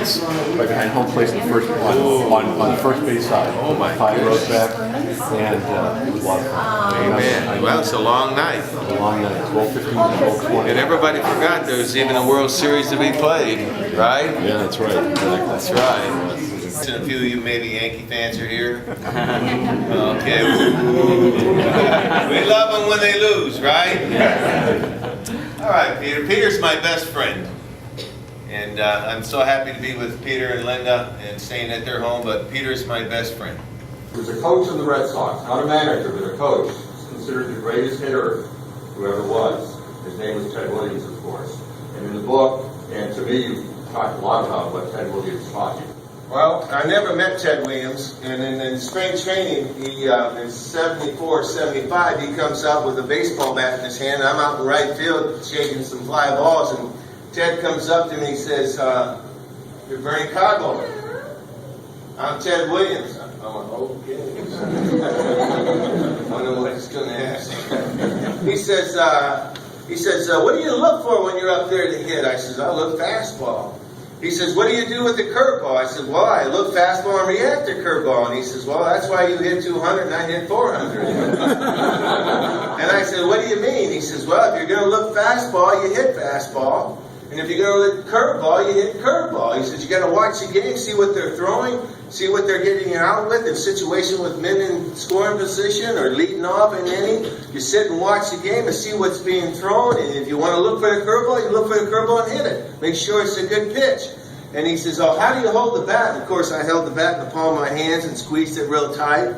seats right behind home plate in the first, on the first base side. Oh my 5 rows goodness. back, and it was a lot of fun. Amen. Well, it's a long night. A long night, 12:15 to 12:20. And everybody forgot there was even a World Series to be played, right? Yeah, that's right. Exactly. That's right. A few of you maybe Yankee fans are here. Okay. We love them when they lose, right? All right, Peter. Peter's my best friend. And I'm so happy to be with Peter and Linda and staying at their home, but Peter's my best friend. He was a coach of the Red Sox, not a manager, but a coach. He's considered the greatest hitter who ever was. His name was Ted Williams, of course. And in the book, and to me, you talked a lot about what Ted Williams taught you. Well, I never met Ted Williams, and in spring training, he in 74, 75, he comes up with a baseball bat in his hand. I'm out in right field shaking some fly balls, and Ted comes up to me and he says, "You're Bernie Coggle." I'm Ted Williams. I'm like, okay. I wonder what he's going to ask. He says, "What do you look for when you're up there to hit?" I says, "I look fastball." He says, "What do you do with the curveball?" I said, "Well, I look fastball and react to curveball." And he says, "Well, that's why you hit 200 and I hit 400. And I said, "What do you mean?" He says, "Well, if you're going to look fastball, you hit fastball. And if you're going to look curveball, you hit curveball." He says, "You got to watch the game, see what they're throwing, see what they're getting you out with, in situation with men in scoring position or leading off in inning. You sit and watch the game and see what's being thrown. And if you want to look for the curveball, you look for the curveball and hit it. Make sure it's a good pitch." And he says, "Oh, how do you hold the bat?" And of course, I held the bat in the palm of my hands and squeezed it real tight.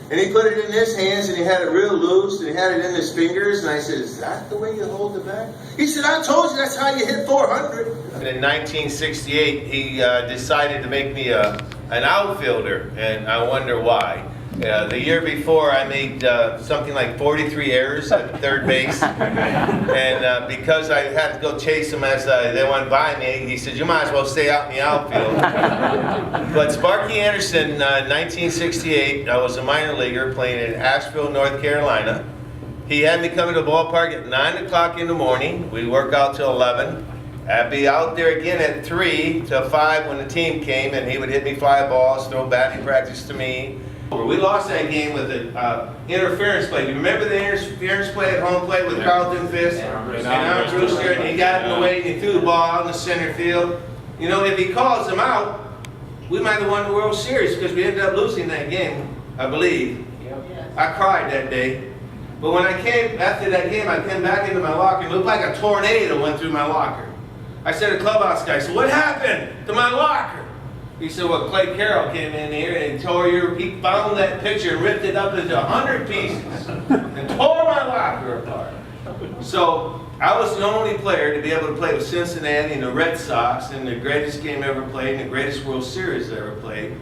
And he put it in his hands and he had it real loose and he had it in his fingers. And I said, "Is that the way you hold the bat?" He said, "I told you that's how you hit 400. And in 1968, he decided to make me an outfielder, and I wonder why. The year before, I made something like 43 errors at third base, and because I had to go chase them as they went by me, he said, "You might as well stay out in the outfield." But Sparky Anderson, 1968, I was a minor leaguer playing in Asheville, North Carolina. He had me come to the ballpark at 9 o'clock in the morning. We'd work out till 11. I'd be out there again at 3 to 5 when the team came, and he would hit me fly balls, throw batting practice to me. We lost that game with an interference play. Do you remember the interference play at home plate with Carlton Fisk and Aaron Brewster? And he got in the way and he threw the ball out in the center field. You know, if he calls him out, we might have won the World Series because we ended up losing that game, I believe. I cried that day. But when I came, after that game, I came back into my locker and it looked like a tornado went through my locker. I said to the clubhouse guy, I said, "What happened to my locker?" He said, "Well, Clay Carroll came in here and he found that picture and ripped it up into 100 pieces and tore my locker apart." So I was the only player to be able to play with Cincinnati and the Red Sox in the greatest game ever played and the greatest World Series ever played.